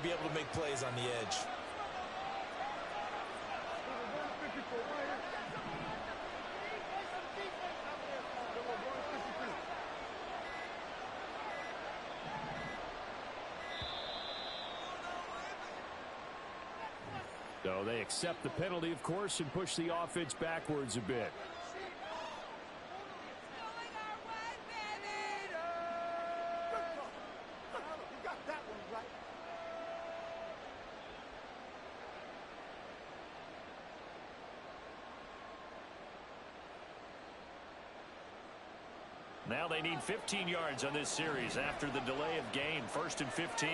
Be able to make plays on the edge. So they accept the penalty, of course, and push the offense backwards a bit. Now they need 15 yards on this series after the delay of game. 1st and 15.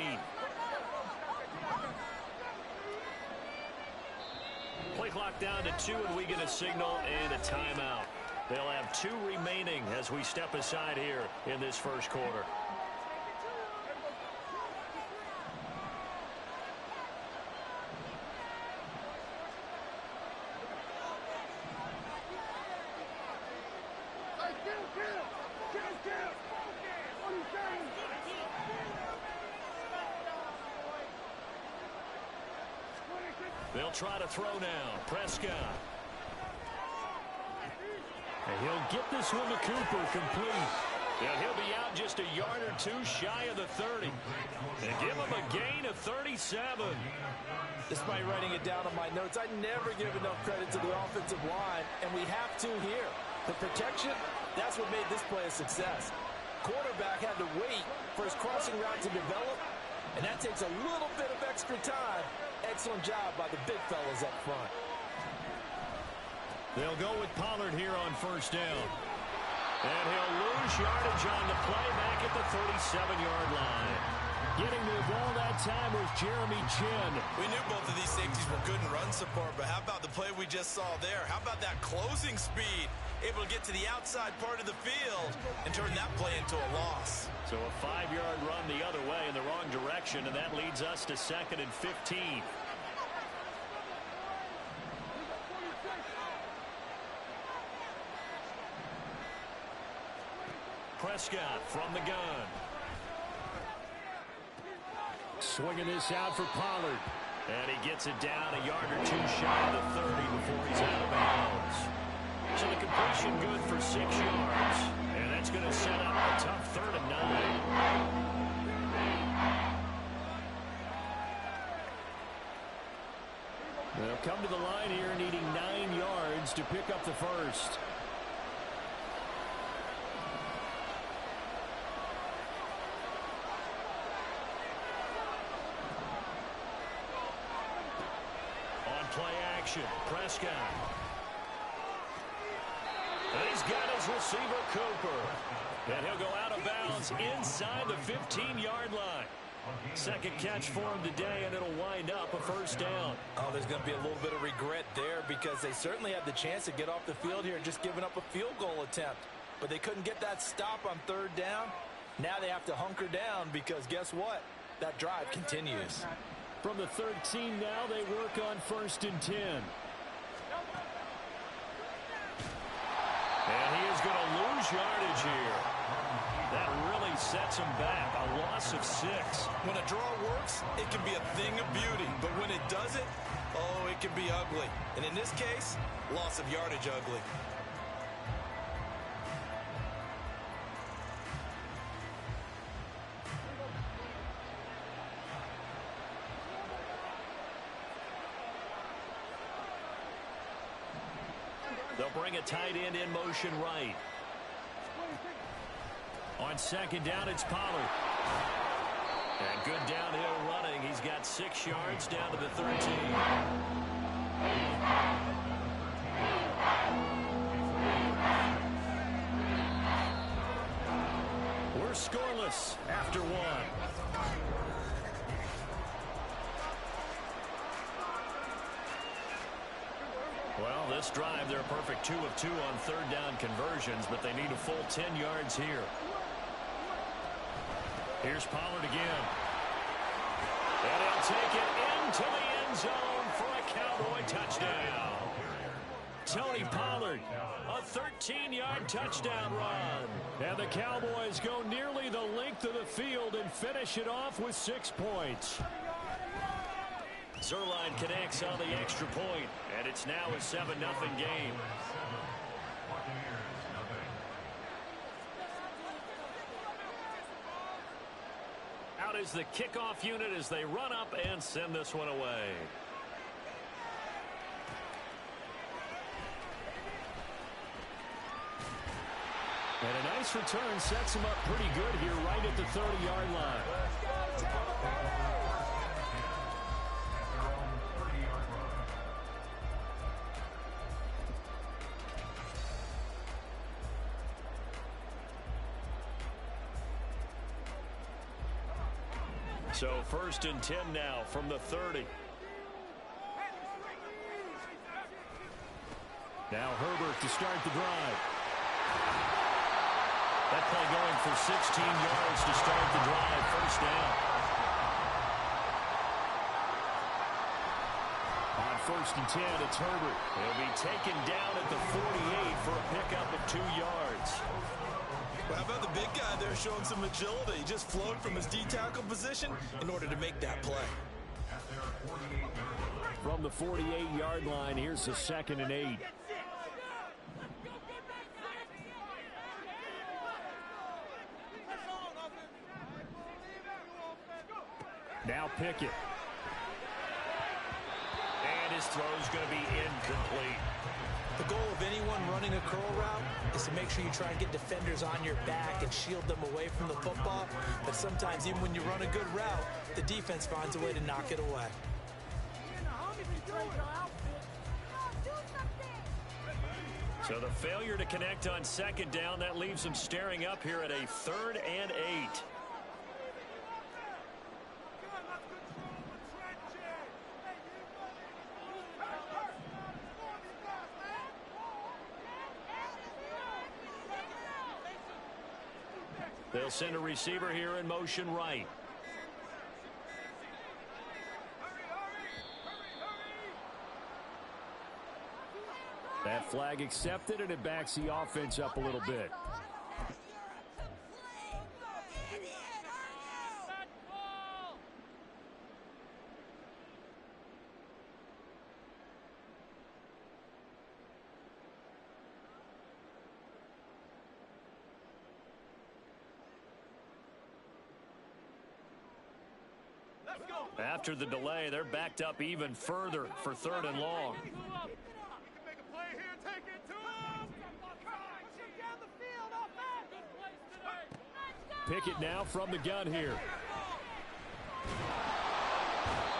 Play clock down to 2, and we get a signal and a timeout. They'll have 2 remaining as we step aside here in this first quarter. They'll try to throw now. Prescott. And he'll get this one to Cooper complete. And he'll be out just a yard or 2 shy of the 30. And give him a gain of 37. Despite writing it down on my notes, I never give enough credit to the offensive line, and we have to here. The protection, that's what made this play a success. Quarterback had to wait for his crossing route to develop, and that takes a little bit of extra time. Excellent job by the big fellas up front. They'll go with Pollard here on 1st down. And he'll lose yardage on the play back at the 37-yard line. Getting to the ball that time was Jeremy Chinn. We knew both of these safeties were good in run support, but how about the play we just saw there? How about that closing speed? Able to get to the outside part of the field and turn that play into a loss. So a 5-yard run the other way in the wrong direction, and that leads us to 2nd and 15. Prescott from the gun. Swinging this out for Pollard. And he gets it down a yard or 2 shy of the 30 before he's out of bounds. So the completion good for 6 yards. And that's going to set up a tough 3rd and 9. They'll come to the line here needing 9 yards to pick up the first. Play action. Prescott. And he's got his receiver, Cooper. And he'll go out of bounds inside the 15-yard line. 2nd catch for him today, and it'll wind up a 1st down. Oh, there's going to be a little bit of regret there because they certainly had the chance to get off the field here, just giving up a field goal attempt. But they couldn't get that stop on 3rd down. Now they have to hunker down because guess what? That drive continues. From the 13 now, they work on 1st and 10. And he is going to lose yardage here. That really sets him back. A loss of 6. When a draw works, it can be a thing of beauty. But when it doesn't, oh, it can be ugly. And in this case, loss of yardage ugly. They'll bring a tight end in motion right. On 2nd down, it's Pollard. And good downhill running. He's got 6 yards down to the 13. We're scoreless after 1. Well, this drive, they're a perfect 2 of 2 on 3rd down conversions, but they need a full 10 yards here. Here's Pollard again. And he'll take it into the end zone for a Cowboy touchdown. Tony Pollard, a 13-yard touchdown run. And the Cowboys go nearly the length of the field and finish it off with 6 points. Zuerlein connects on the extra point, and it's now a 7-0 game. Out is the kickoff unit as they run up and send this one away. And a nice return sets him up pretty good here right at the 30-yard line. So 1st and 10 now from the 30. Now Herbert to start the drive. That play going for 16 yards to start the drive. 1st down. On 1st and 10, it's Herbert. He'll be taken down at the 48 for a pickup of 2 yards. Well, how about the big guy there showing some agility? He just flowed from his D-tackle position in order to make that play. From the 48-yard line, here's the 2nd and 8. Now Pickett. And his throw's going to be incomplete. The goal of anyone running a curl route is to make sure you try and get defenders on your back and shield them away from the football. But sometimes even when you run a good route, the defense finds a way to knock it away. So the failure to connect on 2nd down, that leaves them staring up here at a 3rd and 8. They'll send a receiver here in motion right. That flag accepted, and it backs the offense up a little bit. After the delay, they're backed up even further for 3rd and long. Pickett now from the gun here.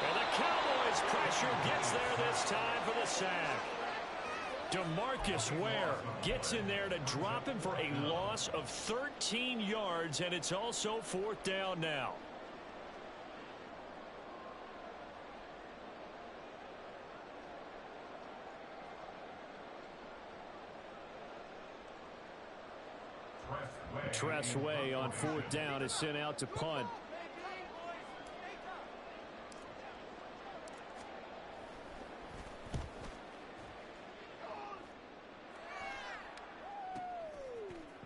And the Cowboys pressure gets there this time for the sack. DeMarcus Ware gets in there to drop him for a loss of 13 yards, and it's also 4th down now. Tress Way on 4th down is sent out to punt.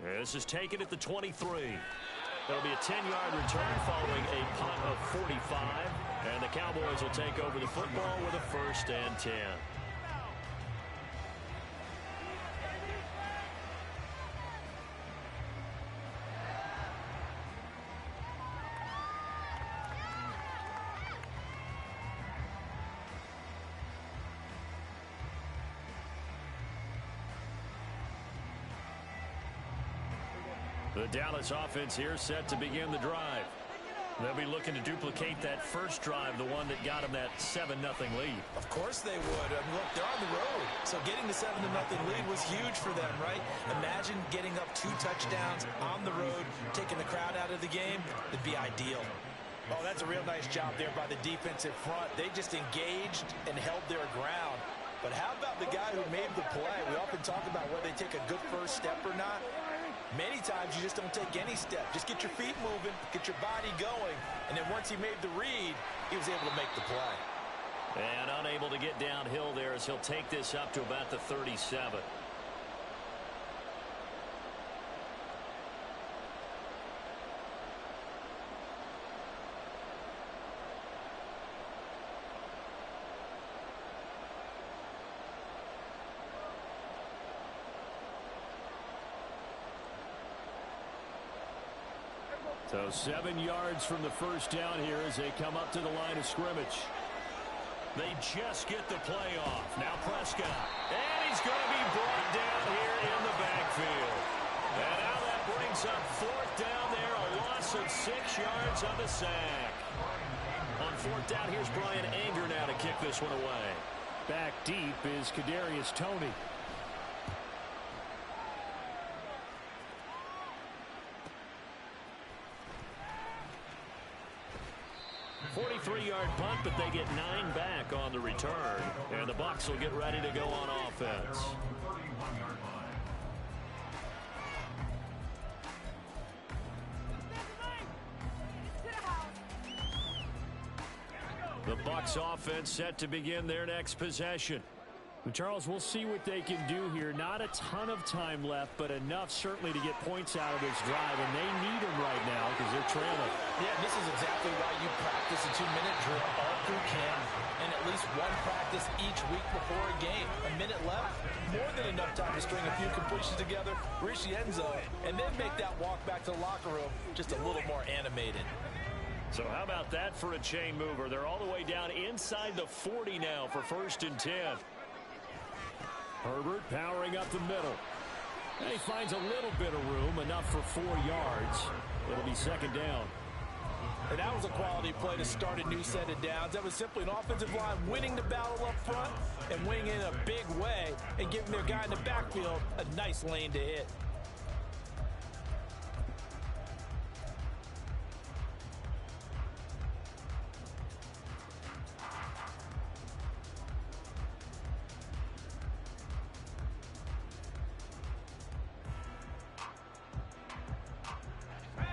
This is taken at the 23. There'll be a 10-yard return following a punt of 45. And the Cowboys will take over the football with a 1st and 10. The Dallas offense here set to begin the drive. They'll be looking to duplicate that first drive, the one that got them that 7-0 lead. Of course they would. I mean, look, they're on the road. So getting the 7-0 lead was huge for them, right? Imagine getting up 2 touchdowns on the road, taking the crowd out of the game. It'd be ideal. Oh, that's a real nice job there by the defensive front. They just engaged and held their ground. But how about the guy who made the play? We often talk about whether they take a good first step or not. Many times you just don't take any step. Just get your feet moving, get your body going, and then once he made the read, he was able to make the play. And unable to get downhill there as he'll take this up to about the 37. So 7 yards from the first down here as they come up to the line of scrimmage. They just get the play off. Now Prescott. And he's going to be brought down here in the backfield. And now that brings up 4th down there. A loss of 6 yards on the sack. On 4th down, here's Brian Anger now to kick this one away. Back deep is Kadarius Toney. 43-yard punt, but they get 9 back on the return. And the Bucs will get ready to go on offense. The Bucs offense set to begin their next possession. Charles, we'll see what they can do here. Not a ton of time left, but enough certainly to get points out of this drive, and they need them right now because they're trailing. Yeah, this is exactly why you practice a 2-minute drill all through camp and at least one practice each week before a game. A minute left, more than enough time to string a few completions together, reach the end zone, and then make that walk back to the locker room just a little more animated. So how about that for a chain mover? They're all the way down inside the 40 now for 1st and 10. Herbert powering up the middle. And he finds a little bit of room, enough for 4 yards. It'll be 2nd down. And that was a quality play to start a new set of downs. That was simply an offensive line winning the battle up front and winning in a big way and giving their guy in the backfield a nice lane to hit.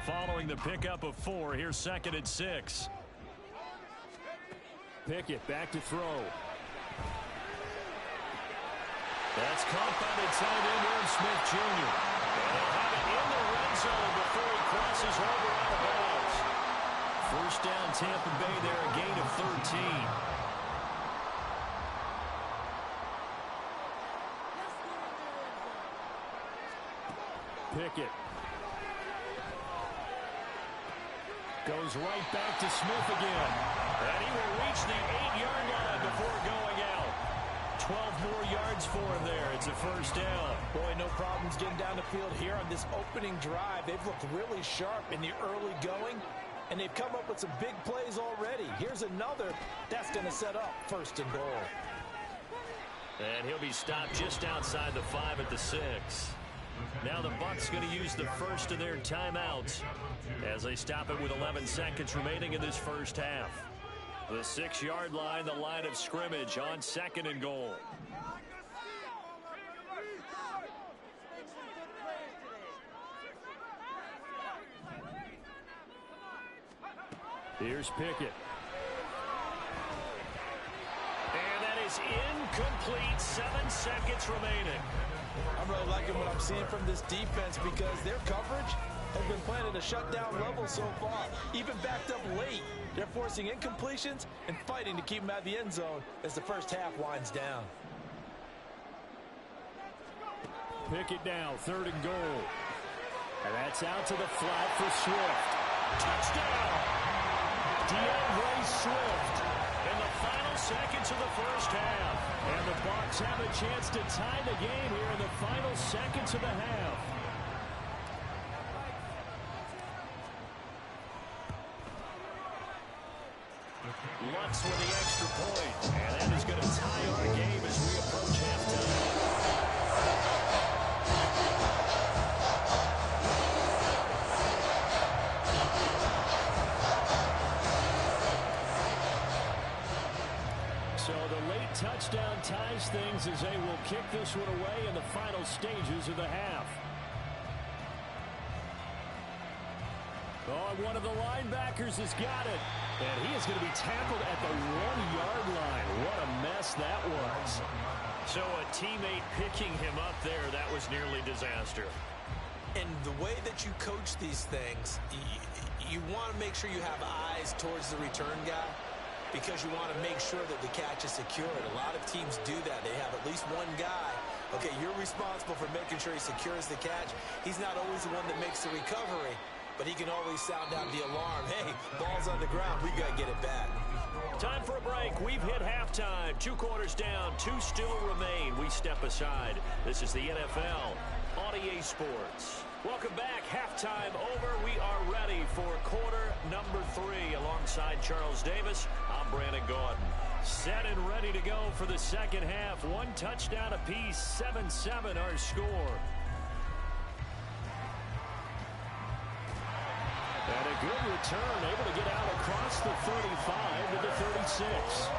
Following the pickup of 4, here's 2nd and 6. Pickett back to throw. That's caught by the tight end, Aaron Smith Jr. And they'll have it in the red zone before he crosses over out of bounds. 1st down, Tampa Bay there, a gain of 13. Pickett. Goes right back to Smith again. And he will reach the 8-yard line before going out. 12 more yards for him there. It's a 1st down. Boy, no problems getting down the field here on this opening drive. They've looked really sharp in the early going, and they've come up with some big plays already. Here's another that's going to set up 1st and goal. And he'll be stopped just outside the 5 at the 6. Now the Bucs going to use the first of their timeouts as they stop it with 11 seconds remaining in this first half. The 6-yard line, the line of scrimmage on 2nd and goal. Here's Pickett. And that is incomplete. 7 seconds remaining. I'm really liking what I'm seeing from this defense because their coverage has been playing at a shutdown level so far. Even backed up late, they're forcing incompletions and fighting to keep them out of the end zone as the first half winds down. Pickett now, 3rd and goal. And that's out to the flat for Swift. Touchdown! DeAndre Swift in the final seconds of the first half. And the Bucs have a chance to tie the game here in the final seconds of the half. Lutz with the extra point. And that is going to tie our game as we approach halftime. So the late touchdown ties things as they will kick this one away in the final stages of the half. Oh, one of the linebackers has got it. And he is going to be tackled at the 1-yard line. What a mess that was. So a teammate picking him up there, that was nearly disaster. And the way that you coach these things, you want to make sure you have eyes towards the return guy because you want to make sure that the catch is secured. A lot of teams do that. They have at least one guy. Okay, you're responsible for making sure he secures the catch. He's not always the one that makes the recovery, but he can always sound out the alarm. Hey, ball's on the ground. We got to get it back. Time for a break. We've hit halftime. 2 quarters down. 2 still remain. We step aside. This is the NFL on EA Sports. Welcome back. Halftime over. We are ready for quarter number 3. Alongside Charles Davis, I'm Brandon Gaudin. Set and ready to go for the second half. 1 touchdown apiece. 7-7 our score. And a good return, able to get out across the 35 to the 36.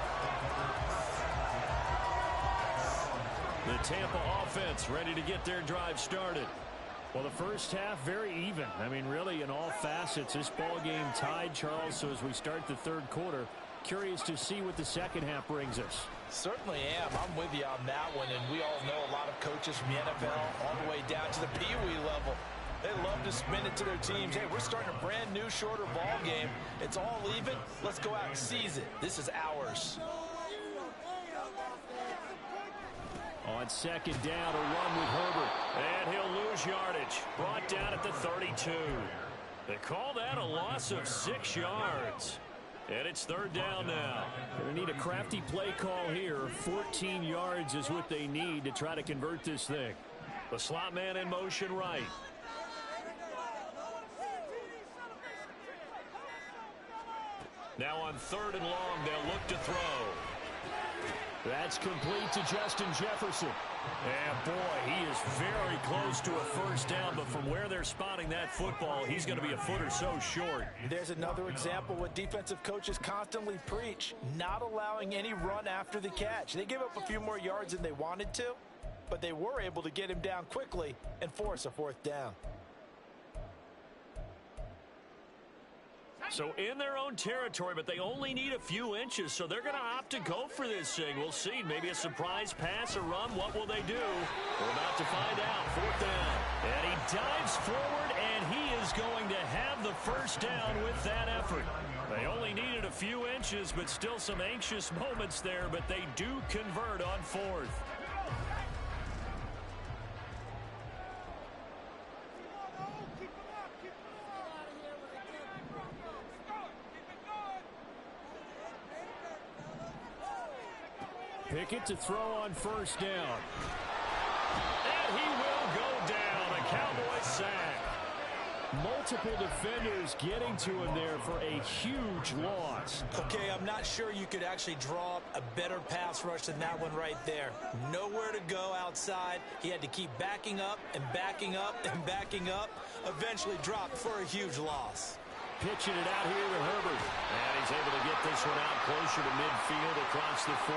The Tampa offense ready to get their drive started. Well, the first half very even. I mean, really, in all facets, this ball game tied, Charles. So as we start the third quarter, curious to see what the second half brings us. Certainly am. I'm with you on that one, and we all know a lot of coaches from the NFL all the way down to the Pee-wee level. They love to spin it to their teams. Hey, we're starting a brand new, shorter ball game. It's all even. Let's go out and seize it. This is ours. On second down, a run with Herbert. And he'll lose yardage. Brought down at the 32. They call that a loss of 6 yards. And it's third down now. They need a crafty play call here. 14 yards is what they need to try to convert this thing. The slot man in motion right. Now on third and long, they'll look to throw. That's complete to Justin Jefferson. And boy, he is very close to a first down, but from where they're spotting that football, he's going to be a foot or so short. There's another example what defensive coaches constantly preach, not allowing any run after the catch. They gave up a few more yards than they wanted to, but they were able to get him down quickly and force a fourth down. So in their own territory, but they only need a few inches, so they're going to opt to go for this thing. We'll see. Maybe a surprise pass or run. What will they do? We're about to find out. Fourth down. And he dives forward, and he is going to have the first down with that effort. They only needed a few inches, but still some anxious moments there, but they do convert on fourth. Pickett to throw on first down. And he will go down. A Cowboys sack. Multiple defenders getting to him there for a huge loss. Okay, I'm not sure you could actually draw up a better pass rush than that one right there. Nowhere to go outside. He had to keep backing up and backing up and backing up. Eventually dropped for a huge loss. Pitching it out here to Herbert. And he's able to get this one out closer to midfield across the 45.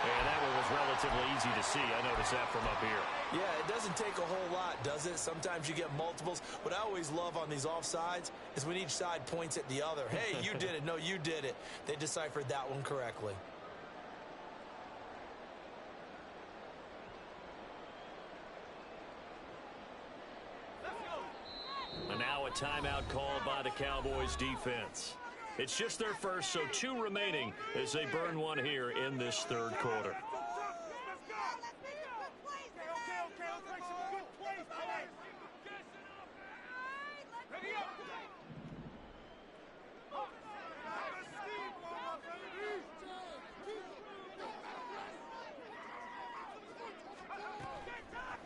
And that one was relatively easy to see. I noticed that from up here. Yeah, it doesn't take a whole lot, does it? Sometimes you get multiples. What I always love on these offsides is when each side points at the other. Hey, you did it. No, you did it. They deciphered that one correctly. And now a timeout called by the Cowboys defense. It's just their first, so 2 remaining as they burn one here in this third quarter.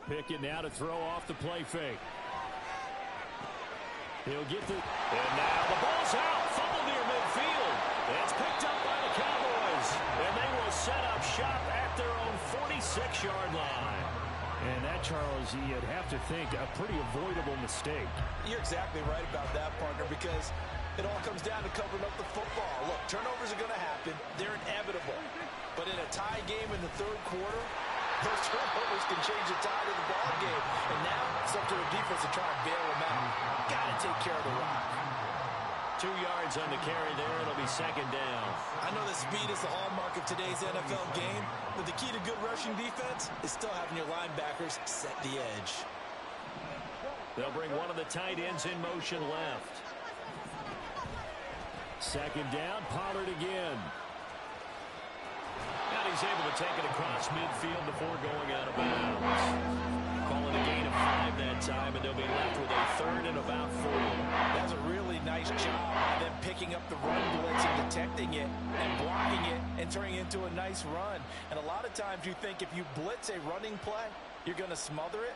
Pickett now to throw off the play fake. He'll get the... And now the ball's out. Fumble near midfield. It's picked up by the Cowboys. And they will set up shop at their own 46-yard line. And that, Charles, you'd have to think a pretty avoidable mistake. You're exactly right about that, partner, because it all comes down to covering up the football. Look, turnovers are going to happen. They're inevitable. But in a tie game in the third quarter, those turnovers can change the tide of the ball game. And now it's up to the defense to try and bail them out. Got to take care of the rock. 2 yards on the carry there. It'll be second down. I know that speed is the hallmark of today's NFL game, but the key to good rushing defense is still having your linebackers set the edge. They'll bring one of the tight ends in motion left. Second down, Pollard again. And he's able to take it across midfield before going out of bounds. Calling a gain of 5 that time, and they'll be left with a third and about 4. That's a really nice job by them picking up the run blitz and detecting it and blocking it and turning it into a nice run. And a lot of times you think if you blitz a running play, you're going to smother it.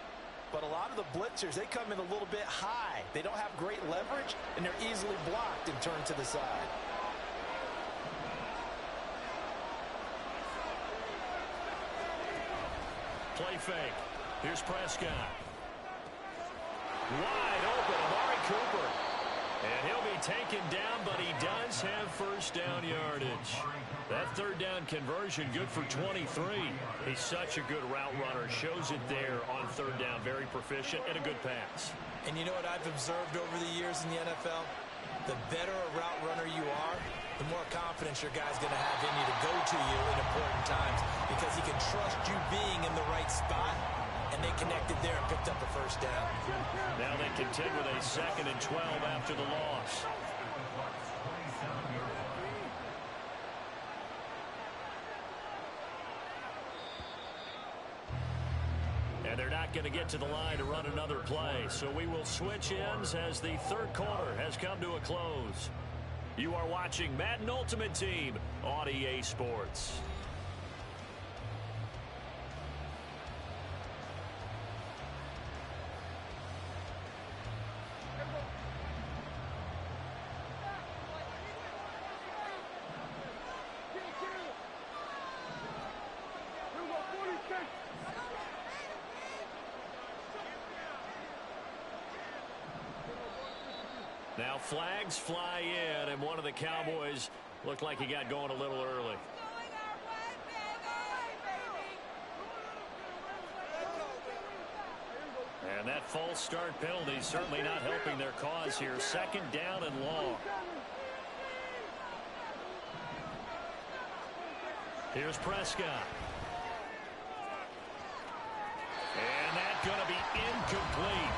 But a lot of the blitzers, they come in a little bit high. They don't have great leverage, and they're easily blocked and turned to the side. Play fake. Here's Prescott. Wide open, Amari Cooper. And he'll be taken down, but he does have first down yardage. That third down conversion good for 23. He's such a good route runner. Shows it there on third down. Very proficient and a good pass. And you know what I've observed over the years in the NFL? The better a route runner you are, the more confidence your guy's going to have in you to go to you in important times because he can trust you being in the right spot. And they connected there and picked up a first down. Now they contend with a 2nd and 12 after the loss. And they're not going to get to the line to run another play. So we will switch ends as the third quarter has come to a close. You are watching Madden Ultimate Team on EA Sports. Now flags fly in, and one of the Cowboys looked like he got going a little early. And that false start penalty certainly not helping their cause here. 2nd down and long. Here's Prescott. And that's going to be incomplete.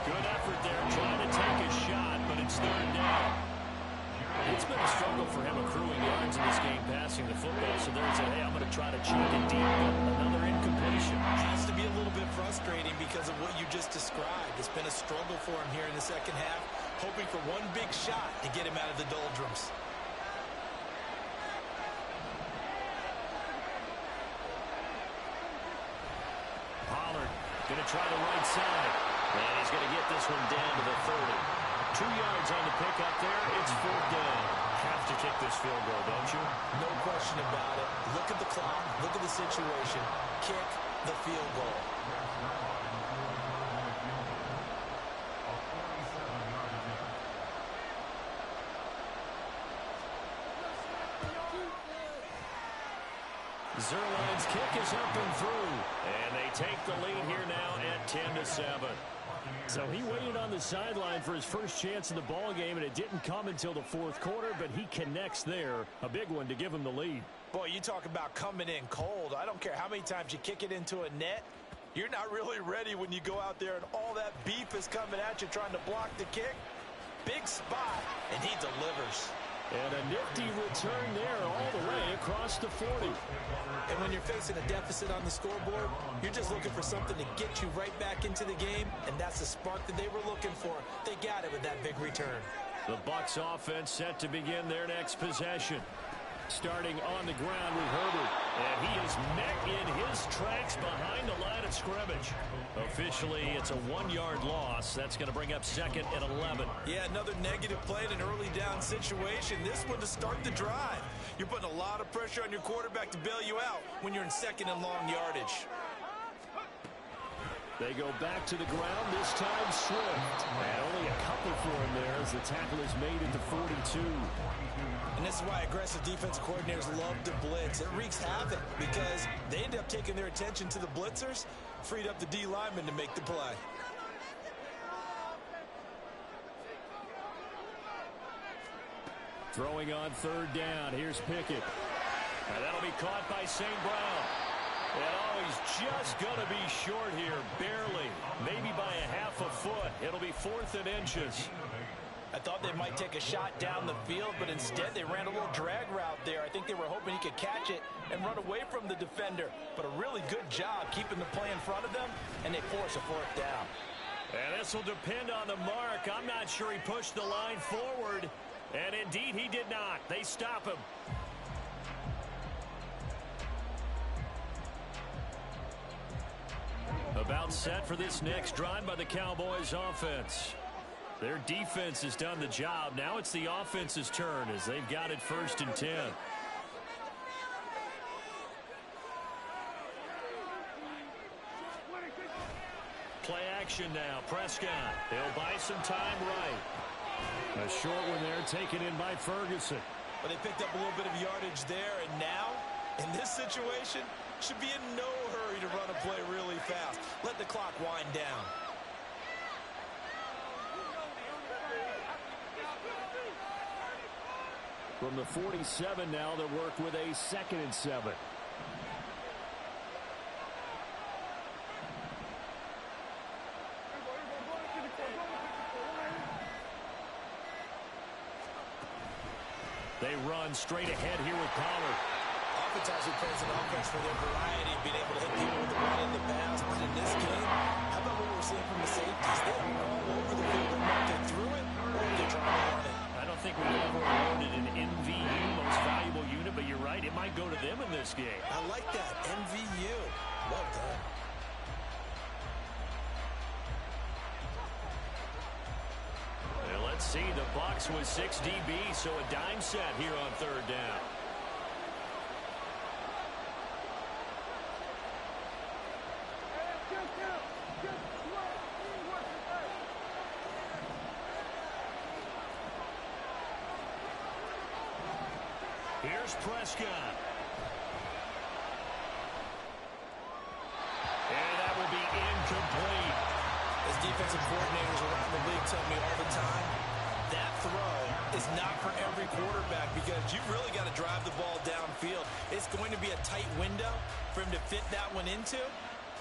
Good effort there trying to take a shot, but it's third down. It's been a struggle for him accruing yards in this game passing the football, so there he said, hey, I'm going to try to check it deep, but another incompletion. Has to be a little bit frustrating because of what you just described. It's been a struggle for him here in the second half, hoping for one big shot to get him out of the doldrums. Pollard going to try the right side. And he's going to get this one down to the 30. 2 yards on the pickup there. It's 4th down. Have to kick this field goal, don't you? No question about it. Look at the clock. Look at the situation. Kick the field goal. Zerline's kick is up and through. And they take the lead here now at 10-7. So he waited on the sideline for his first chance in the ball game, and it didn't come until the 4th quarter, but he connects there. A big one to give him the lead. Boy, you talk about coming in cold. I don't care how many times you kick it into a net. You're not really ready when you go out there and all that beef is coming at you trying to block the kick. Big spot, and he delivers. And a nifty return there all the way across the 40. And when you're facing a deficit on the scoreboard, you're just looking for something to get you right back into the game, and that's the spark that they were looking for. They got it with that big return. The Bucs offense set to begin their next possession. Starting on the ground with Herbert. And he is met in his tracks behind the line of scrimmage. Officially, it's a 1-yard loss. That's going to bring up 2nd and 11. Yeah, another negative play in an early down situation. This one to start the drive. You're putting a lot of pressure on your quarterback to bail you out when you're in 2nd and long yardage. They go back to the ground, this time Swift. And only a couple for him there as the tackle is made at the 42. And this is why aggressive defensive coordinators love to blitz. It wreaks havoc because they end up taking their attention to the blitzers, freed up the D lineman to make the play. Throwing on 3rd down. Here's Pickett. And that'll be caught by St. Brown. And oh, he's just going to be short here, barely. Maybe by a half a foot. It'll be 4th and inches. I thought they might take a shot down the field, but instead they ran a little drag route there. I think they were hoping he could catch it and run away from the defender. But a really good job keeping the play in front of them, and they force a fourth down. And this will depend on the mark. I'm not sure he pushed the line forward. And indeed, he did not. They stop him. About set for this next drive by the Cowboys offense. Their defense has done the job. Now it's the offense's turn as they've got it 1st and 10. Play action now. Prescott. They'll buy some time right. A short one there taken in by Ferguson. But they picked up a little bit of yardage there, and now, in this situation, should be in no hurry to run a play really fast. Let the clock wind down. From the 47 now, they'll work with a 2nd and 7. They run straight ahead here with Pollard. Oftentimes plays an offense for their variety, being able to hit people with the run in the pass. But in this game, how about what we're seeing from the safeties? They're all over the field. They're marking through it, or they're trying to run it. I don't think we've ever awarded an MVU, most valuable unit, but you're right. It might go to them in this game. I like that. MVU. Well done. Let's see, the Bucs with 6 DB, so a dime set here on 3rd down. Here's Prescott. And that will be incomplete. As defensive coordinators around the league tell me all the time, that throw is not for every quarterback because you've really got to drive the ball downfield. It's going to be a tight window for him to fit that one into.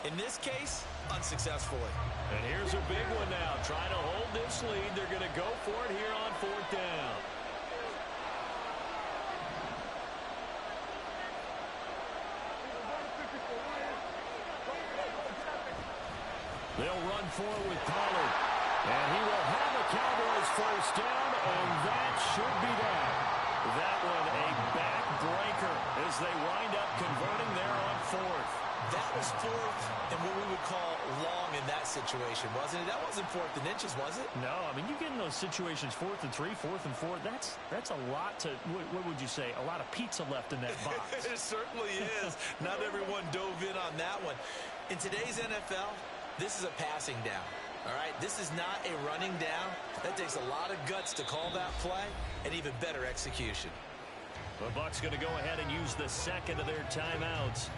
In this case, unsuccessfully. And here's a big one now. Trying to hold this lead. They're going to go for it here on 4th down. They'll run forward with Pollard. And he will have a Cowboys 1st down, and that should be that. That one a backbreaker as they wind up converting there on 4th. That was 4th and what we would call long in that situation, wasn't it? That wasn't 4th and inches, was it? No, I mean, you get in those situations 4th and 3, 4th and 4. That's a lot to, what would you say, a lot of pizza left in that box. It certainly is. Not everyone dove in on that one. In today's NFL, this is a passing down. All right, this is not a running down. That takes a lot of guts to call that play and even better execution. The Bucs going to go ahead and use the 2nd of their timeouts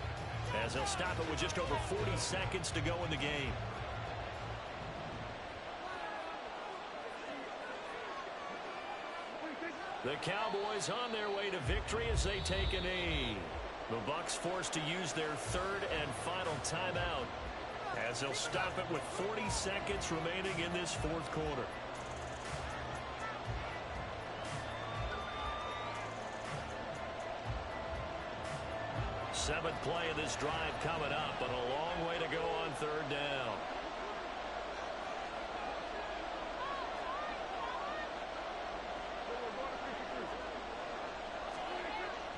as they'll stop it with just over 40 seconds to go in the game. The Cowboys on their way to victory as they take a knee. The Bucs forced to use their 3rd and final timeout as they'll stop it with 40 seconds remaining in this 4th quarter. Seventh play of this drive coming up, but a long way to go on 3rd down.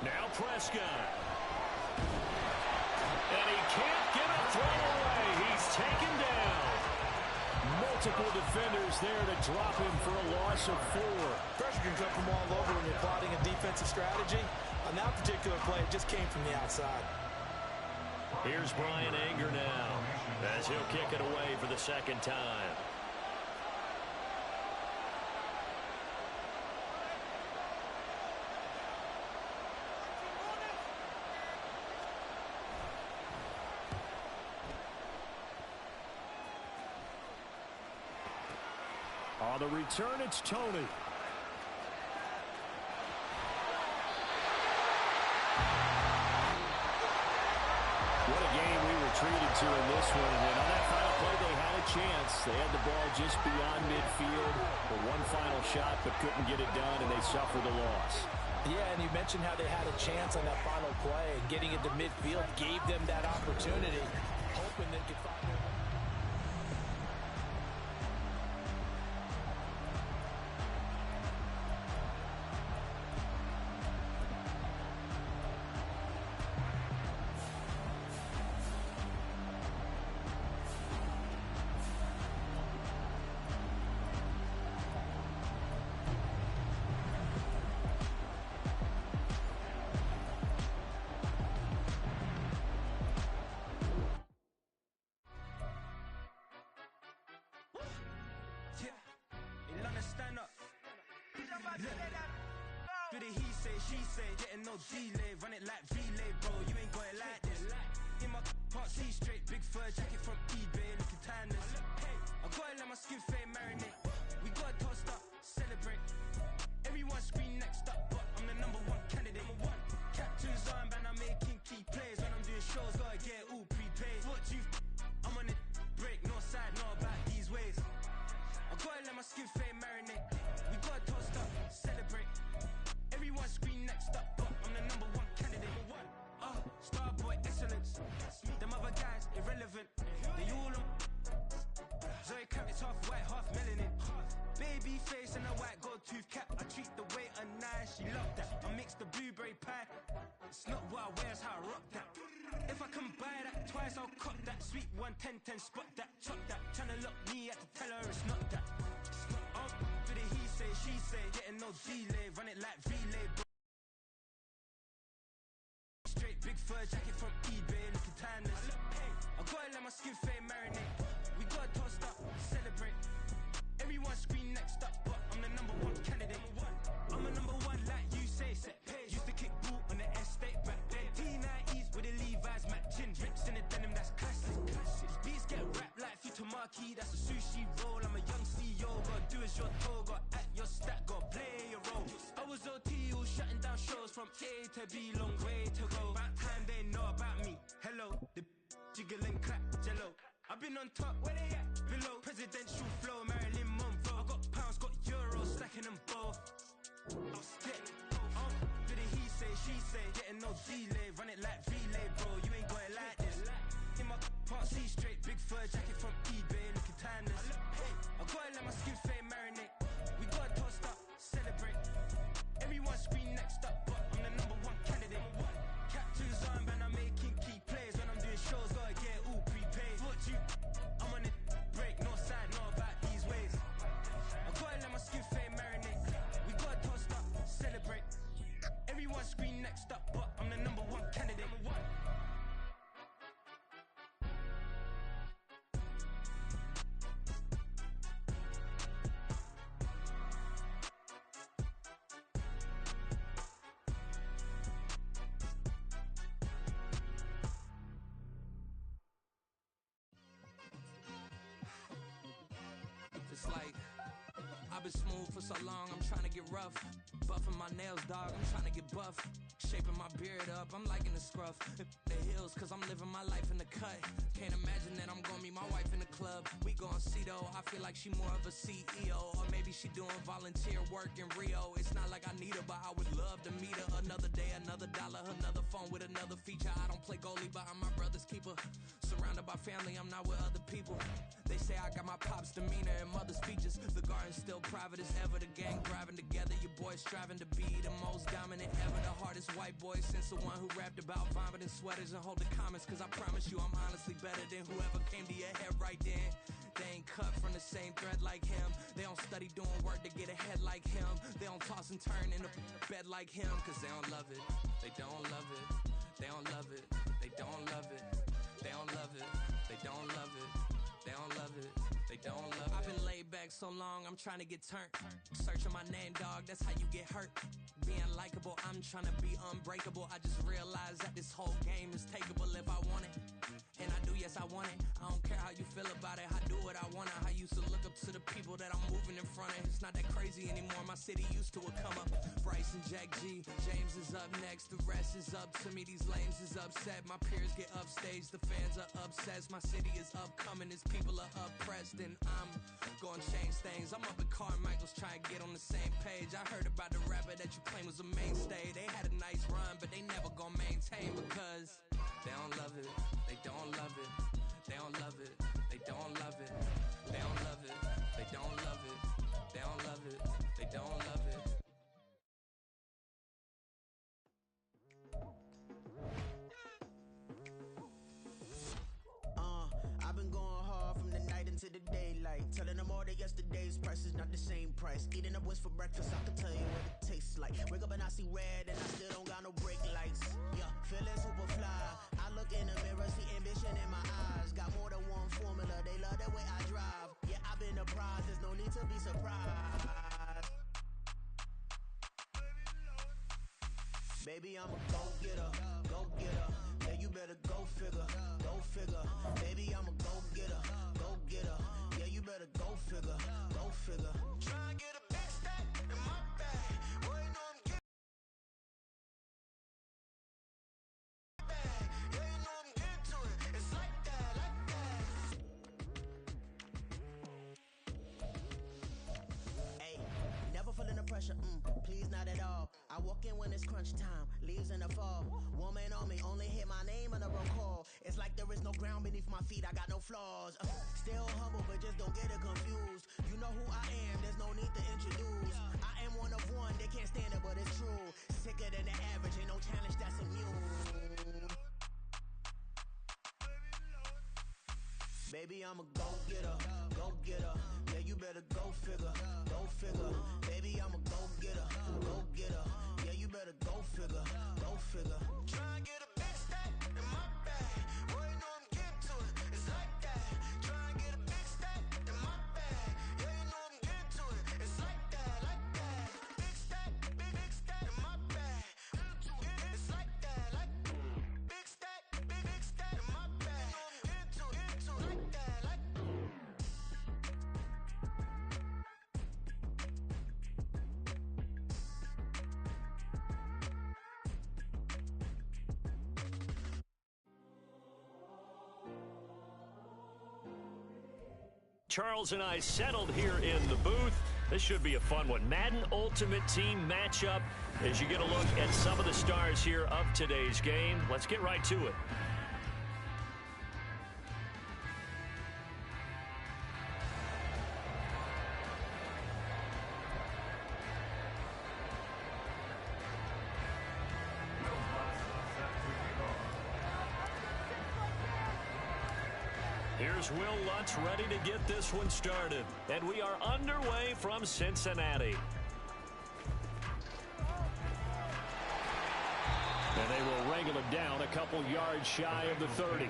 Now Prescott. And he can't get a throw away. He's taken down. Multiple defenders there to drop him for a loss of 4. Pressure can come from all over when you're plotting a defensive strategy. On that particular play, it just came from the outside. Here's Bryan Anger now as he'll kick it away for the 2nd time. On the return, it's Tony. What a game we were treated to in this one. And on that final play, they had a chance. They had the ball just beyond midfield for one final shot, but couldn't get it done, and they suffered a loss. Yeah, and you mentioned how they had a chance on that final play, and getting into midfield gave them that opportunity, hoping they could find their way. Do the he say, she say, getting no delay, run it like relay, bro, you ain't got it like this. In my part C straight, big fur jacket from eBay, looking timeless. I gotta let my skin fade marinate. We gotta toast up, celebrate. Everyone scream next up, but I'm the #1 candidate. Captain's armband, I'm making key plays. When I'm doing shows, gotta get all prepaid. What you I'm on it, break, no side, no about these ways. I gotta let my skin fade marinate. We gotta toast up, celebrate. Everyone scream next up, but I'm the #1 candidate. Starboy excellence. Them other guys irrelevant. They all on. Zoe Kravitz half white, half melanin. Baby face and a white gold tooth cap. I treat the waiter nice, she love that. I mix the blueberry pie. It's not what I wear, it's how I rock that. If I can buy that twice, I'll cop that. Sweet 110, spot that, chop that. Tryna lock me at the tell her it's not that. Do the he say, she say, getting no delay, run it like relay, bro. Straight big fur jacket from eBay, looking timeless. I gotta let my skin fade marinate. We gotta toast up, celebrate. Everyone scream next up, but I'm the #1 candidate. I'm a #1 like you say, set pace. Used to kick boot on the estate back then. T90s with the Levi's matching. Rips in the denim, that's classic. These beats get wrapped like Futamaki, that's a sushi roll. I'm a young CEO, gotta do as you're told. Gotta act your stat, gotta play your role. I was OT, all shutting down shows from A to B, long way to go. About time they know about me. Hello, the jiggle and clap, jello. I've been on top, where they at? Below, presidential flow, Marilyn Monroe. I got pounds, got euros, stacking them both. I'll stick. Do the he say, she say, getting no delay, run it like relay, bro, you ain't got it like this. In my part C straight, big fur jacket from eBay, looking timeless. I gotta let my skin fade marinate. We gotta toast up, celebrate. Everyone scream next up, but I'm the #1 candidate. Captain's armband, I'm making key plays. When I'm doing shows, gotta get all prepaid. What you I'm on it, break, no side, no about these ways. I gotta let my skin fade marinate. We gotta toast up, celebrate. Everyone scream next up, but I'm the #1 candidate. It's like I've been smooth for so long, I'm trying to get rough. Buffing my nails, dog, I'm trying to get buff. Shaping my beard up, I'm liking the scruff. The heels, cause I'm living my life in the cut. Can't imagine that I'm gonna meet my wife in the club. We gon' see though, I feel like she more of a CEO. Or maybe she doing volunteer work in Rio. It's not like I need her, but I would love to meet her. Another day, another dollar, another phone with another feature. I don't play goalie, but I'm my brother's keeper. Surrounded by family, I'm not with other people. They say I got my pop's demeanor and mother's features. The garden's still private as ever. The gang driving together. Your boy striving to be the most dominant ever. The hardest white boy since the one who rapped about vomiting sweaters and holding comments. Cause I promise you I'm honestly better than whoever came to your head right then. They ain't cut from the same thread like him. They don't study doing work to get ahead like him. They don't toss and turn in the bed like him. Cause they don't love it. They don't love it. They don't love it. They don't love it. They don't love it. They don't love it. They don't love it. They don't love it. I've been laid back so long, I'm trying to get turned. Searching my name, dog, that's how you get hurt. Being likable, I'm trying to be unbreakable. I just realized that this whole game is takeable if I want it. And I do, yes, I want it. I don't care how you feel about it. I do what I want. I used to look up to the people that I'm moving in front of. It's not that crazy anymore. My city used to it come up. Bryce and Jack G. James is up next. The rest is up to me. These lames is upset. My peers get upstage. The fans are obsessed. My city is upcoming. It's people are oppressed, and I'm gonna change things. I'm up at Carmichael's trying to get on the same page. I heard about the rapper that you claim was a mainstay. They had a nice run, but they never gonna maintain because they don't love it. They don't love it. They don't love it. They don't love it. They don't love it. They don't love it. They don't love it. They don't love it. I've been going hard from the night into the daylight, telling them all that yesterday's price is not the same price. Eating up wings for breakfast, I can tell you what it tastes like. Wake up and I see red and I still don't got no brake lights. Yeah, feeling super fly. I look in the mirror, see ambition in my eyes. Got more than one formula, they love the way I drive. Yeah, I've been the prize, there's no need to be surprised. Baby, I'm a go-getter, go-getter. Yeah, you better go figure, go figure. Baby, I'm a go-getter, go-getter. Yeah, you better go figure, go figure. Try and get a big stack in my bag. Boy, you know I'm getting bag. Yeah, you know I'm getting to it. It's like that, like that. Hey, never feeling the pressure, please not at all. I walk in when it's crunch time, leaves in the fall. Woman on me, only hit my name on the roll call. It's like there is no ground beneath my feet, I got no flaws. Still humble, but just don't get it confused. You know who I am, there's no need to introduce. I am one of one, they can't stand it, but it's true. Sicker than the average, ain't no challenge that's immune. Baby, I'm a go-getter, go-getter. Yeah, you better go figure, go figure. Baby, I'm a go-getter, go-getter. Yeah, you better go figure, go figure. Try and get a big stack in my bag. Boy, you know I'm getting to it. It's like that. Try and get a big stack in my bag. Yeah, you know I'm getting to it. It's like that, like that. Big stack, big stack in my bag. It's like that, like big stack, big stack in my bag. You know I'm getting to it, like that, like. Charles and I settled here in the booth. This should be a fun one. Madden Ultimate Team matchup as you get a look at some of the stars here of today's game. Let's get right to it. Here's Will Lutz ready to get this one started. And we are underway from Cincinnati. And they will wrangle it down a couple yards shy of the 30.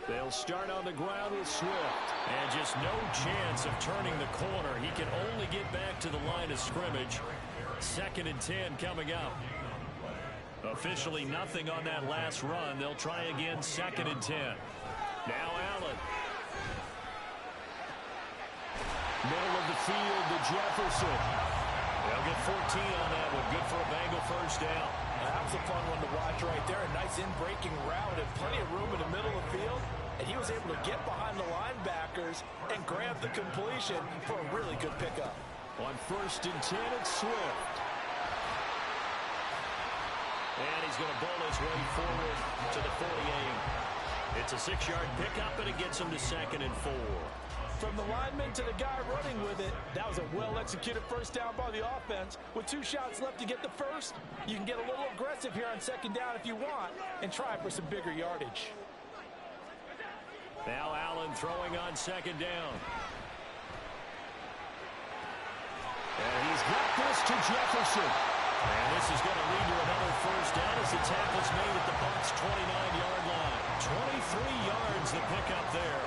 They'll start on the ground with Swift. And just no chance of turning the corner. He can only get back to the line of scrimmage. 2nd and 10 coming up. Officially nothing on that last run. They'll try again 2nd and 10. Now Allen. Middle of the field to Jefferson. They'll get 14 on that one. Good for a Bengal first down. That was a fun one to watch right there. A nice in-breaking route and plenty of room in the middle of the field. And he was able to get behind the linebackers and grab the completion for a really good pickup. On 1st and 10, it's Swift. And he's going to bowl his way forward to the 48. It's a 6-yard pickup, and it gets him to 2nd and 4. From the lineman to the guy running with it, that was a well-executed first down by the offense. With 2 shots left to get the first, you can get a little aggressive here on 2nd down if you want and try for some bigger yardage. Now Allen throwing on 2nd down. And he's got this to Jefferson. And this is going to lead to another first down as the tackle's made at the Bucs' 29-yard line. 23 yards the pickup there.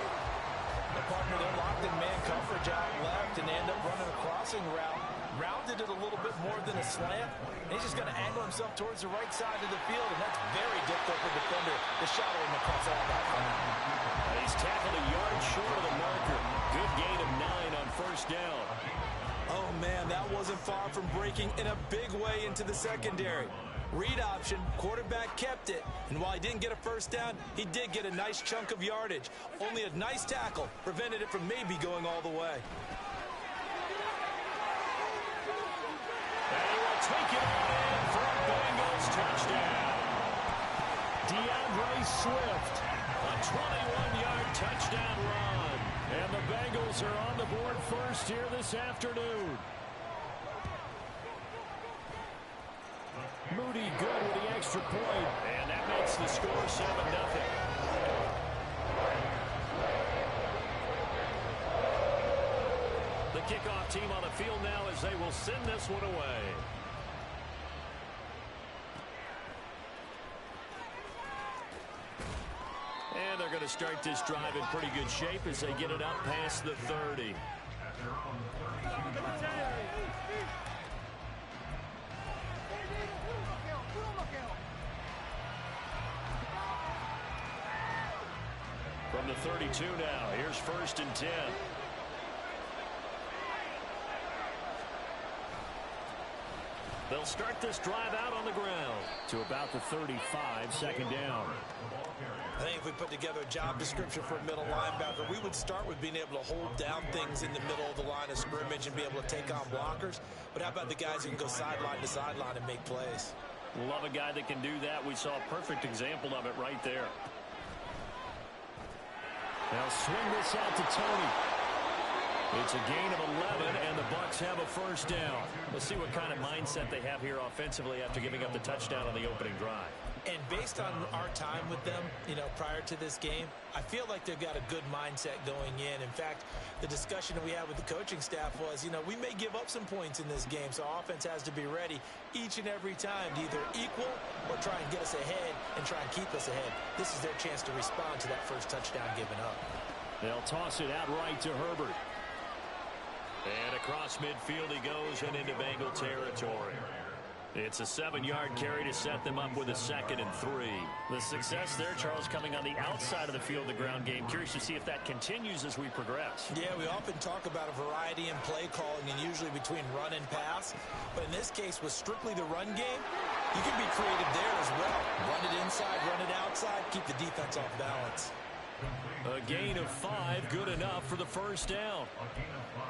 The partner, they're locked in man coverage out left and they end up running a crossing route. rounded it a little bit more than a slant. And he's just going to angle himself towards the right side of the field, and that's very difficult for the defender to shadow him across all that. And he's tackled a yard short of the marker. Good gain of 9 on first down. Oh, man, that wasn't far from breaking in a big way into the secondary. Read option, quarterback kept it, and while he didn't get a first down, he did get a nice chunk of yardage. Only a nice tackle prevented it from maybe going all the way. And he will take it on in for a Bengals touchdown. DeAndre Swift, a 21-yard touchdown run. And the Bengals are on the board first here this afternoon. Moody good with the extra point. And that makes the score 7-0. The kickoff team on the field now as they will send this one away. And they're going to start this drive in pretty good shape as they get it up past the 30. From the 32 now, here's 1st and 10. They'll start this drive out on the ground to about the 35, 2nd down. I think if we put together a job description for a middle linebacker, we would start with being able to hold down things in the middle of the line of scrimmage and be able to take on blockers. But how about the guys who can go sideline to sideline and make plays? Love a guy that can do that. We saw a perfect example of it right there. They'll swing this out to Tony. It's a gain of 11, and the Bucs have a first down. Let's see what kind of mindset they have here offensively after giving up the touchdown on the opening drive. And based on our time with them, prior to this game, I feel like they've got a good mindset going in. In fact, the discussion that we had with the coaching staff was, we may give up some points in this game, so our offense has to be ready each and every time to either equal or try and get us ahead and try and keep us ahead. This is their chance to respond to that first touchdown given up. They'll toss it out right to Herbert. And across midfield he goes and into Bengal territory. It's a 7-yard carry to set them up with a 2nd and 3. The success there, Charles, coming on the outside of the field, the ground game. Curious to see if that continues as we progress. Yeah, we often talk about a variety in play calling and usually between run and pass. But in this case, with strictly the run game, you can be creative there as well. Run it inside, run it outside, keep the defense off balance. A gain of 5, good enough for the first down.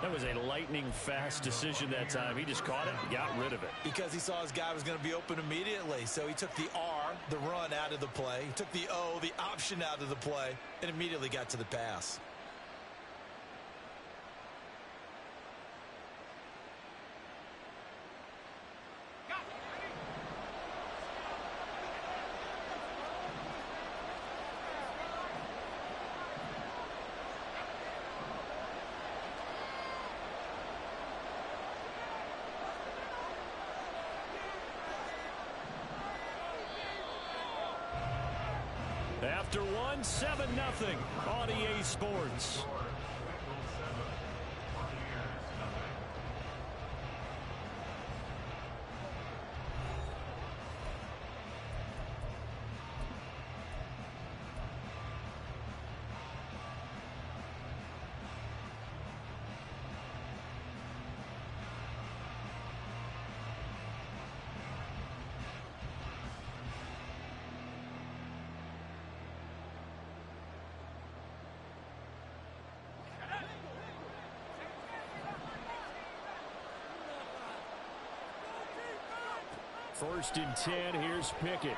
That was a lightning-fast decision that time. He just caught it and got rid of it. Because he saw his guy was going to be open immediately. So he took the R, the run, out of the play. He took the O, the option, out of the play, and immediately got to the pass. After 1, 7-0 on EA Sports. First and 10, here's Pickett.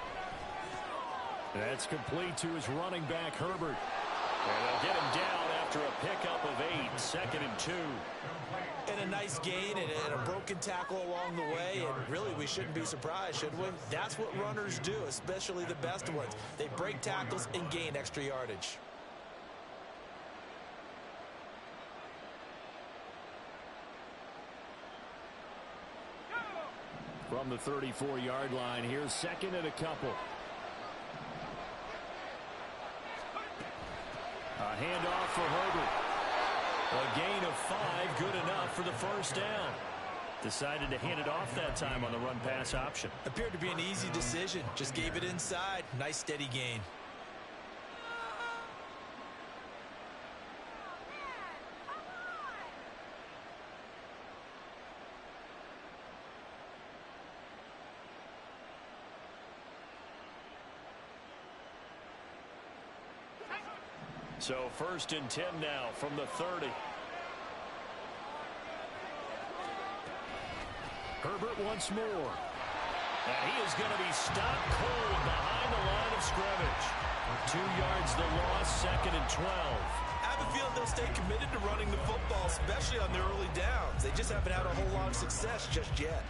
That's complete to his running back, Herbert. And they'll get him down after a pickup of 8, 2nd and 2. And a nice gain and a broken tackle along the way, and really we shouldn't be surprised, should we? That's what runners do, especially the best ones. They break tackles and gain extra yardage. From the 34-yard line, here's 2nd and a couple. A handoff for Herbert. A gain of 5, good enough for the first down. Decided to hand it off that time on the run-pass option. Appeared to be an easy decision. Just gave it inside. Nice steady gain. So 1st and 10 now from the 30. Herbert once more. And he is going to be stopped cold behind the line of scrimmage. 2 yards the loss, 2nd and 12. I have a feeling they'll stay committed to running the football, especially on their early downs. They just haven't had a whole lot of success just yet.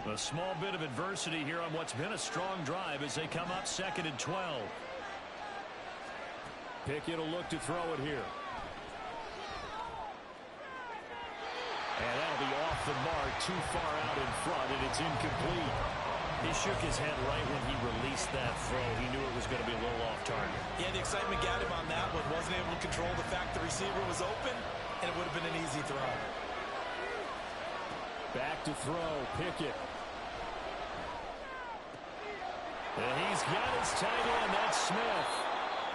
A small bit of adversity here on what's been a strong drive as they come up 2nd and 12. Pickett will look to throw it here. And that'll be off the mark, too far out in front, and it's incomplete. He shook his head right when he released that throw. He knew it was going to be a little off target. Yeah, the excitement got him on that one. Wasn't able to control the fact the receiver was open, and it would have been an easy throw. Back to throw, Pickett. And he's got his tight end, that's Smith.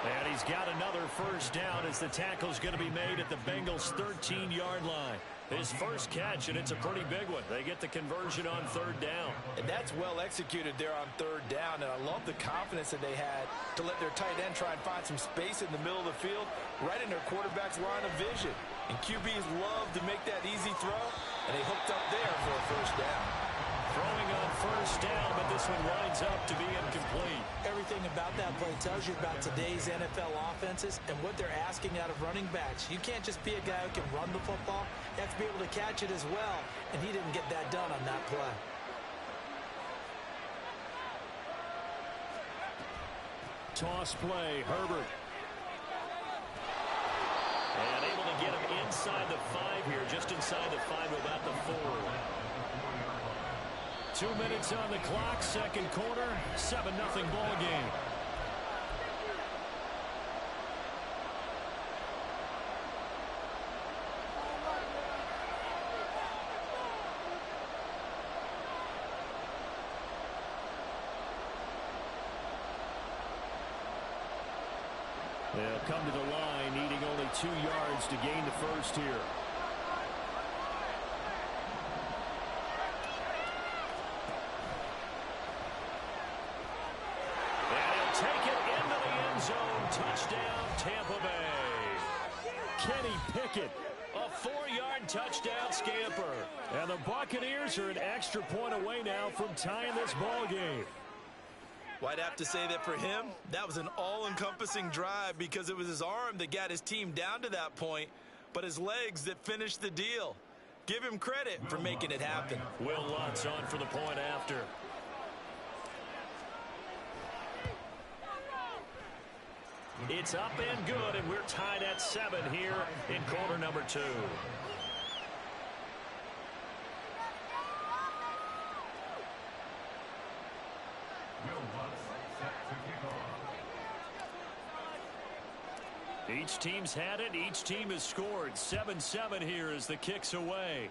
And he's got another first down as the tackle's going to be made at the Bengals' 13-yard line. His first catch, and it's a pretty big one. They get the conversion on 3rd down. And that's well executed there on 3rd down, and I love the confidence that they had to let their tight end try and find some space in the middle of the field, right in their quarterback's line of vision. And QBs love to make that easy throw, and they hooked up there for a first down. Throwing on 1st down, but this one winds up to be incomplete. Everything about that play tells you about today's NFL offenses and what they're asking out of running backs. You can't just be a guy who can run the football. You have to be able to catch it as well, and he didn't get that done on that play. Toss play, Herbert. And able to get him inside the 5 here, just inside the 5, about the 4. 2 minutes on the clock, 2nd quarter, 7-0 ball game. They'll come to the line, needing only 2 yards to gain the first here. Touchdown, Tampa Bay. Kenny Pickett, a 4-yard touchdown scamper. And the Buccaneers are an extra point away now from tying this ball game. Well, I'd have to say that for him, that was an all-encompassing drive because it was his arm that got his team down to that point, but his legs that finished the deal. Give him credit for making it happen. Will Lutz on for the point after. It's up and good, and we're tied at 7 here in quarter number 2. Each team's had it. Each team has scored. 7-7 here as the kick's away.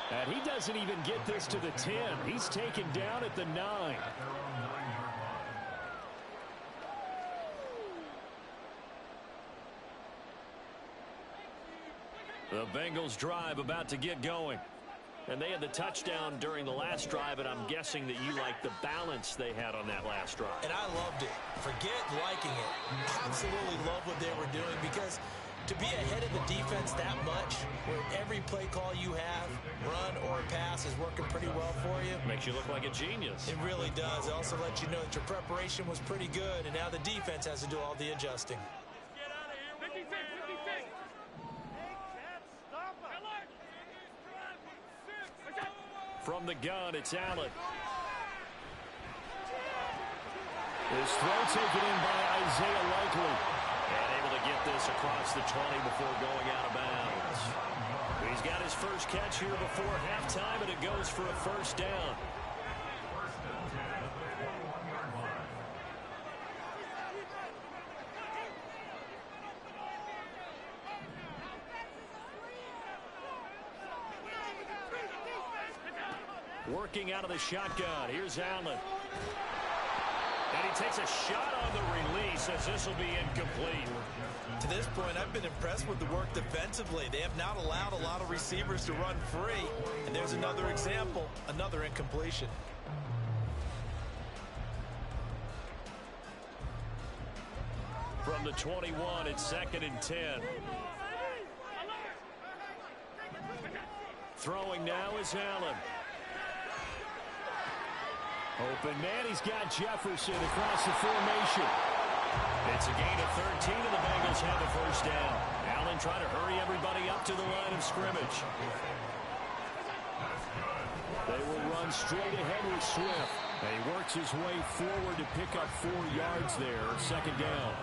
And he doesn't even get this to the 10. He's taken down at the 9. The Bengals drive about to get going. And they had the touchdown during the last drive, and I'm guessing that you like the balance they had on that last drive. And I loved it. Forget liking it. Absolutely love what they were doing because to be ahead of the defense that much, where every play call you have, run or pass, is working pretty well for you. Makes you look like a genius. It really does. It also lets you know that your preparation was pretty good, and now the defense has to do all the adjusting. From the gun, it's Allen. This throw taken in by Isaiah Likely. And able to get this across the 20 before going out of bounds. He's got his first catch here before halftime, and it goes for a first down. Working out of the shotgun. Here's Allen. And he takes a shot on the release as this will be incomplete. To this point, I've been impressed with the work defensively. They have not allowed a lot of receivers to run free. And there's another example, another incompletion. From the 21, it's 2nd and 10. Throwing now is Allen. Open man, he's got Jefferson across the formation. It's a gain of 13, and the Bengals have the first down. Allen trying to hurry everybody up to the line of scrimmage. They will run straight ahead with Swift. And he works his way forward to pick up 4 yards there, 2nd down.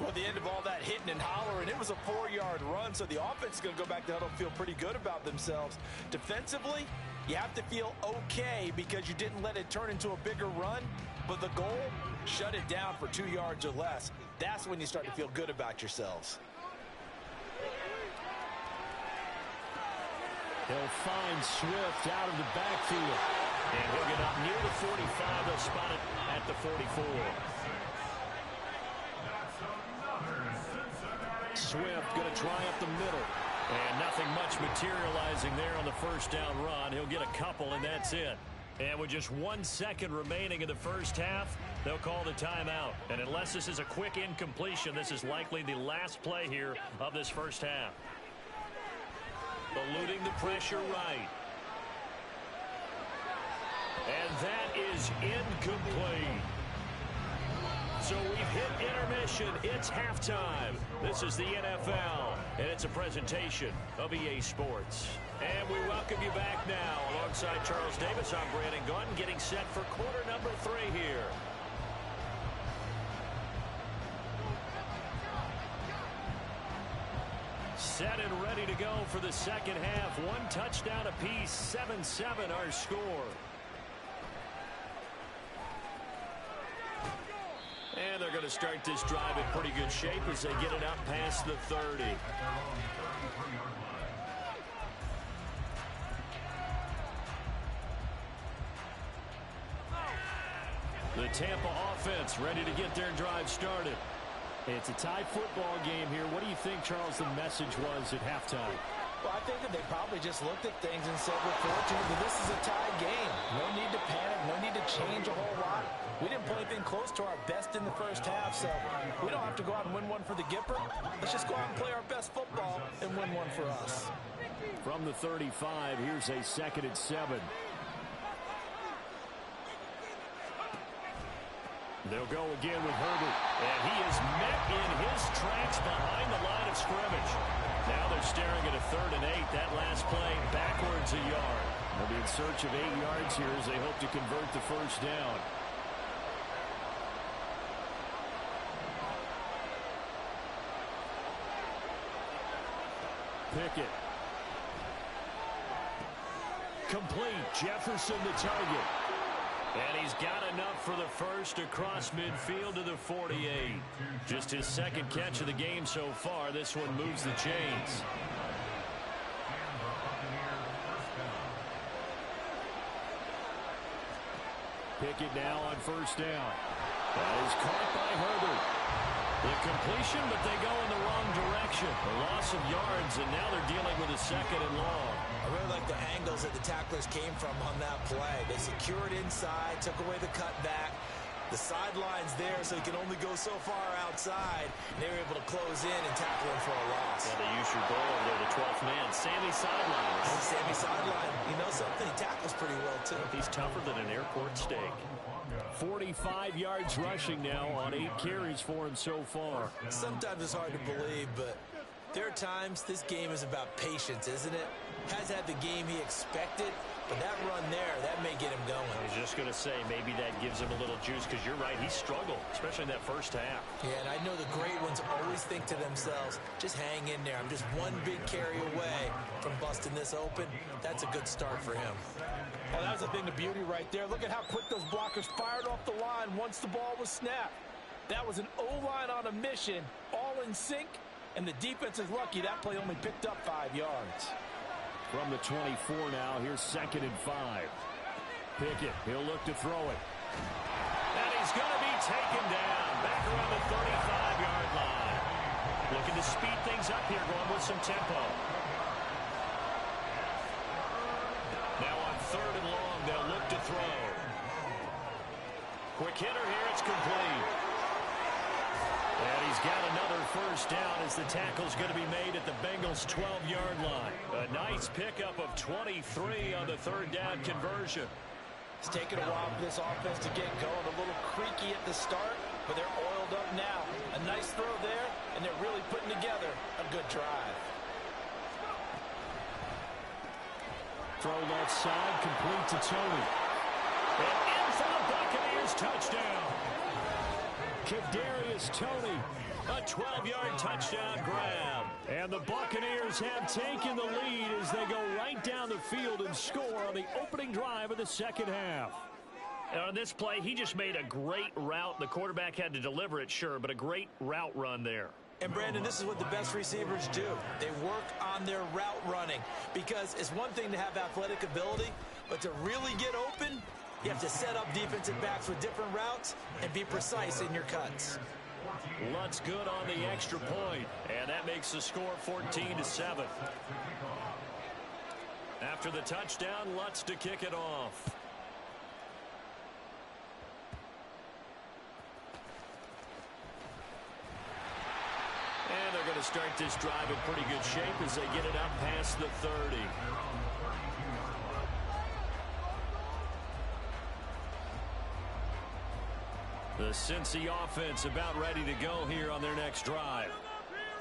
Well, the end of all that hitting and hollering, it was a 4-yard run, so the offense is going to go back to huddle and feel pretty good about themselves. Defensively, you have to feel okay because you didn't let it turn into a bigger run, but the goal, shut it down for 2 yards or less. That's when you start to feel good about yourselves. They'll find Swift out of the backfield. And he'll get up near the 45. They'll spot it at the 44. Swift going to try up the middle. And nothing much materializing there on the first down run. He'll get a couple, and that's it. And with just 1 second remaining in the first half, they'll call the timeout. And unless this is a quick incompletion, this is likely the last play here of this first half. Eluding the pressure right. And that is incomplete. So we've hit intermission. It's halftime. This is the NFL, and it's a presentation of EA Sports. And we welcome you back now. Alongside Charles Davis, I'm Brandon Gunn, getting set for quarter number 3 here. Set and ready to go for the second half. 1 touchdown apiece, 7-7 our score. And they're going to start this drive in pretty good shape as they get it up past the 30. The Tampa offense ready to get their drive started. It's a tie football game here. What do you think, Charles, the message was at halftime? Well, I think that they probably just looked at things and said, we're fortunate that this is a tie game. No need to panic, no need to change a whole lot. We didn't play anything close to our best in the first half, so we don't have to go out and win one for the Gipper. Let's just go out and play our best football and win one for us. From the 35, here's a 2nd and 7. They'll go again with Herbert. And he is met in his tracks behind the line of scrimmage. Now they're staring at a 3rd and 8. That last play backwards a yard. They'll be in search of 8 yards here as they hope to convert the first down. Pickett. Complete. Jefferson the target. And he's got enough for the first across midfield to the 48. Just his 2nd catch of the game so far. This one moves the chains. Pickett now on first down. That is caught by Herbert. The completion, but they go in the wrong direction. A loss of yards, and now they're dealing with a 2nd and long. I really like the angles that the tacklers came from on that play. They secured inside, took away the cutback. The sideline's there, so he can only go so far outside. They were able to close in and tackle him for a loss. Yeah, they use your goal over there, the 12th man. Sammy sideline. Sammy sideline. You know something? He tackles pretty well, too. He's tougher than an airport steak. 45 yards rushing now on 8 carries for him so far. Sometimes it's hard to believe, but there are times this game is about patience, isn't it? Has had the game he expected, but that run there, that may get him going. I was just going to say, maybe that gives him a little juice, because you're right, he struggled, especially in that first half. Yeah, and I know the great ones always think to themselves, just hang in there. I'm just one big carry away from busting this open. That's a good start for him. Oh, that was a thing of beauty right there. Look at how quick those blockers fired off the line once the ball was snapped. That was an O-line on a mission, all in sync, and the defense is lucky that play only picked up 5 yards. From the 24 now, here's 2nd and 5. Pickett, he'll look to throw it. And he's going to be taken down back around the 35-yard line. Looking to speed things up here, going with some tempo. Now on 3rd and long, they'll look to throw. Quick hitter here, it's complete. And he's got another first down as the tackle's going to be made at the Bengals' 12-yard line. A nice pickup of 23 on the 3rd down conversion. It's taken a while for this offense to get going. A little creaky at the start, but they're oiled up now. A nice throw there, and they're really putting together a good drive. Throw left side, complete to Tony. And in for the Buccaneers, touchdown. Kadarius Toney, a 12-yard touchdown grab. And the Buccaneers have taken the lead as they go right down the field and score on the opening drive of the second half. And on this play, he just made a great route. The quarterback had to deliver it, sure, but a great route run there. And, Brandon, this is what the best receivers do. They work on their route running because it's one thing to have athletic ability, but to really get open, you have to set up defensive backs with different routes and be precise in your cuts. Lutz good on the extra point, and that makes the score 14-7. After the touchdown, Lutz to kick it off. And they're going to start this drive in pretty good shape as they get it up past the 30. The Cincy offense about ready to go here on their next drive.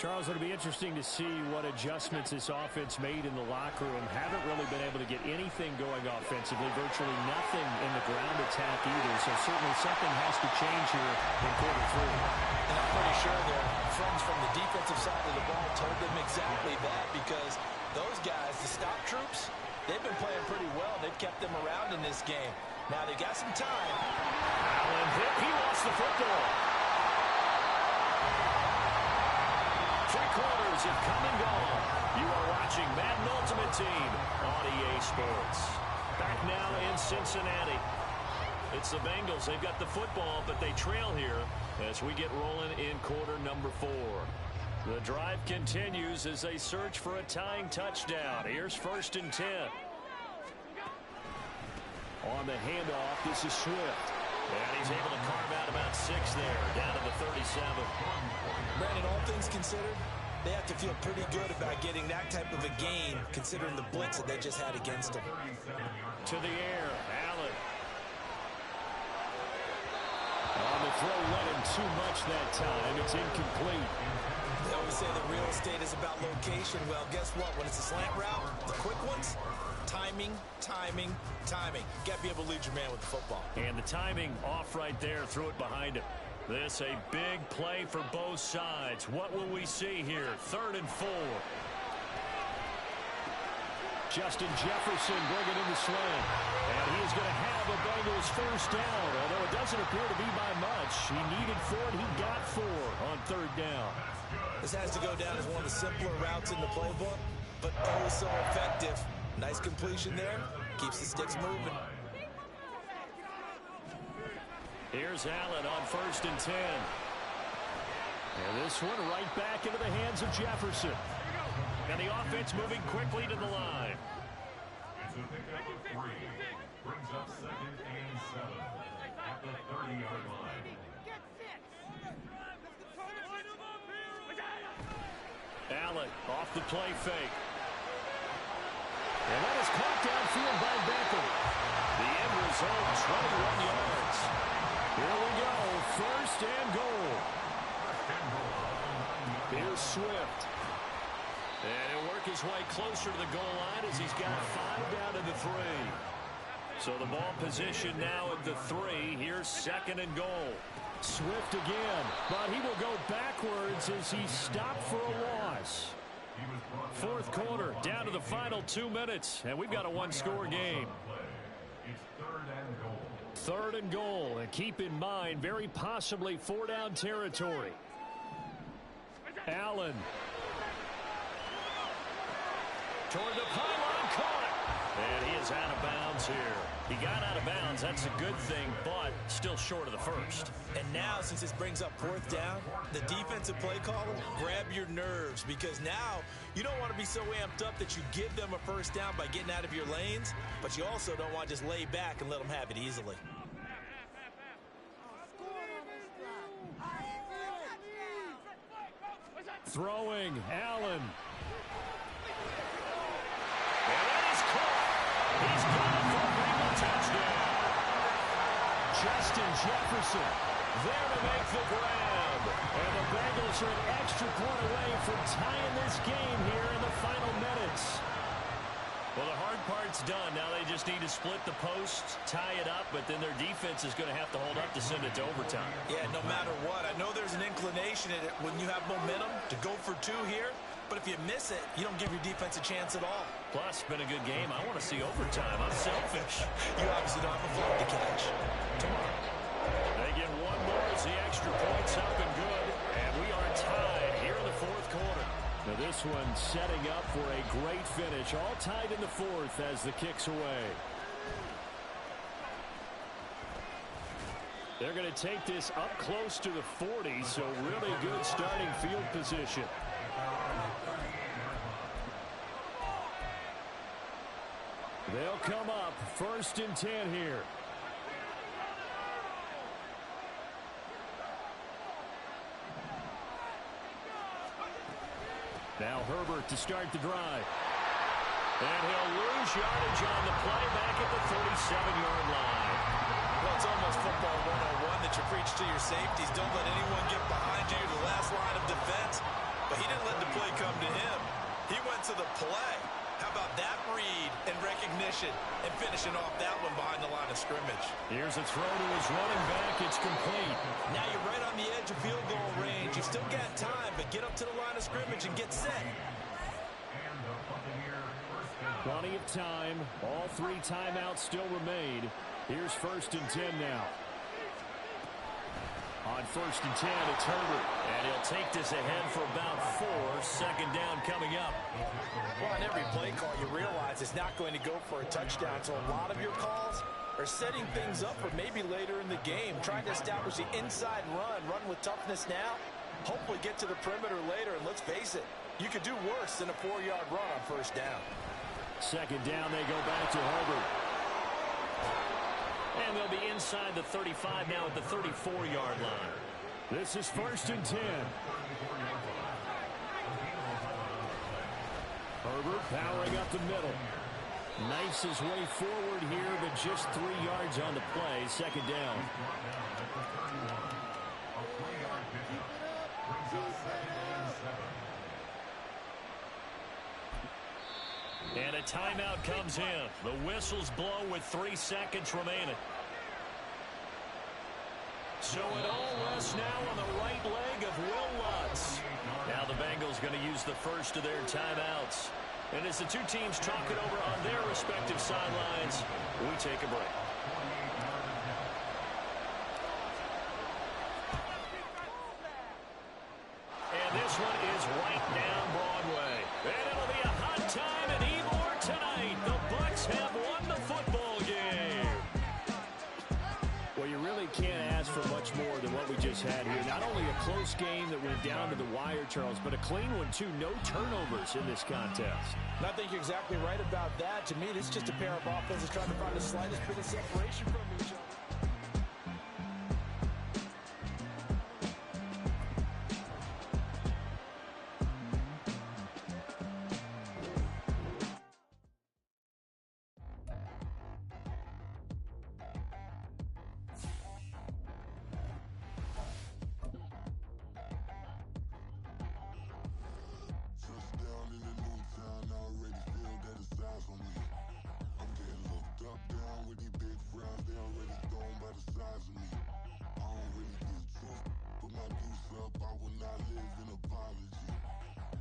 Charles, it'll be interesting to see what adjustments this offense made in the locker room. Haven't really been able to get anything going offensively, virtually nothing in the ground attack either. So certainly something has to change here in quarter 3. And I'm pretty sure their friends from the defensive side of the ball told them exactly that because those guys, the stop troops, they've been playing pretty well. They've kept them around in this game. Now they got some time. Allen hit. He lost the football. 3 quarters have come and gone. You are watching Madden Ultimate Team on EA Sports. Back now in Cincinnati. It's the Bengals. They've got the football, but they trail here as we get rolling in quarter number 4. The drive continues as they search for a tying touchdown. Here's 1st and 10. On the handoff, this is Swift. And he's able to carve out about 6 there, down to the 37. Brandon, all things considered, they have to feel pretty good about getting that type of a gain, considering the blitz that they just had against them. To the air, Allen. On the throw, let him too much that time. It's incomplete. They always say that real estate is about location. Well, guess what? When it's a slant route, the quick ones, timing, timing, timing. Got to be able to lead your man with the football. And the timing off right there, threw it behind him. This a big play for both sides. What will we see here? 3rd and 4. Justin Jefferson bringing in the slant. And he is going to have a Bengals first down, although it doesn't appear to be by much. He needed 4, and he got 4 on 3rd down. This has to go down as one of the simpler routes in the playbook, but oh so effective. Nice completion there. Keeps the sticks moving. Here's Allen on 1st and 10. And this one right back into the hands of Jefferson. And the offense moving quickly to the line. It's a pickup of 3. Brings up 2nd and 7 at the 30-yard line. Allen off the play fake. And that is caught downfield by Beckham. The end result, 21 yards. Here we go, 1st and goal. Here's Swift. And he'll work his his way closer to the goal line as he's got 5 down to the 3. So the ball position now at the 3. Here's 2nd and goal. Swift again, but he will go backwards as he's stopped for a loss. 4th quarter, down to the final 2 minutes, and we've got a 1-score game. It's 3rd and goal. 3rd and goal, and keep in mind, very possibly 4-down territory. Allen. Toward the pylon, caught it. And he is out of bounds here. He got out of bounds. That's a good thing, but still short of the first. And now, since this brings up 4th down, the defensive play caller, grab your nerves, because now you don't want to be so amped up that you give them a 1st down by getting out of your lanes, but you also don't want to just lay back and let them have it easily. Throwing, Allen. And that is caught. He's got it for a Bengal touchdown. Justin Jefferson there to make the grab. And the Bengals are an extra point away from tying this game here in the final minutes. Well, the hard part's done. Now they just need to split the posts, tie it up, but then their defense is going to have to hold up to send it to overtime. Yeah, no matter what. I know there's an inclination in it when you have momentum to go for 2 here, but if you miss it, you don't give your defense a chance at all. Plus, it's been a good game. I want to see overtime. I'm selfish. You obviously don't have a flag to catch. Tomorrow. They get 1 more as the extra point's up and good, and we are tied here in the 4th quarter. Now this one setting up for a great finish. All tied in the 4th as the kick's away. They're going to take this up close to the 40, so really good starting field position. They'll come up 1st and 10 here. Now Herbert to start the drive. And he'll lose yardage on the play back at the 37-yard line. Well, it's almost football 101 that you preach to your safeties. Don't let anyone get behind you, the last line of defense. But he didn't let the play come to him. He went to the play. How about that read and recognition and finishing off that one behind the line of scrimmage? Here's a throw to his running back. It's complete. Now you're right on the edge of field goal range. You've still got time, but get up to the line of scrimmage and get set. Plenty of time. All 3 timeouts still remain. Here's 1st and 10 now. On 1st and 10, it's Herbert. And he'll take this ahead for about 4. 2nd down coming up. Well, on every play call, you realize it's not going to go for a touchdown. So a lot of your calls are setting things up for maybe later in the game, trying to establish the inside run with toughness now, hopefully get to the perimeter later. And let's face it, you could do worse than a 4-yard run on 1st down. 2nd down, they go back to Herbert. And they'll be inside the 35 now at the 34-yard line. This is 1st and 10. Herbert powering up the middle. Knifes his way forward here, but just 3 yards on the play. 2nd down. And a timeout comes in. The whistles blow with 3 seconds remaining. So it all rests now on the right leg of Will Lutz. Now the Bengals going to use the first of their timeouts. And as the 2 teams talk it over on their respective sidelines, we take a break. And this one is right down Broadway. And it'll be a hot time at Ybor tonight. The Bucs have won the football game. Well, you really can't ask for much more than what we just had here. Not only a close game that went down to the wire, Charles, but a clean one, too. No turnovers in this contest. And I think you're exactly right about that. To me, this is just a pair of offenses trying to find the slightest bit of separation from each other. by the size of me. I don't really get drunk. Put my deuce up, I will not live in apology.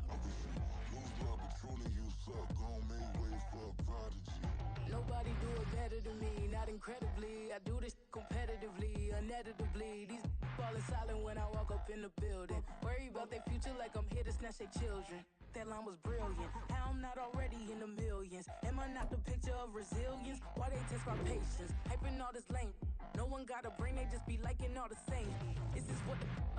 I wish you lose love, but truly you suck. Gon' make way for a prodigy. Nobody do it better than me, not incredibly. I do this competitively, uneditably. These falling silent when I walk up in the building. Worry about their future like I'm here to snatch their children. That line was brilliant. How I'm not already in the millions. Am I not the picture of resilience? Why they test my patience? Hyping all this lame. No one got a brain, they just be liking all the same. This is what the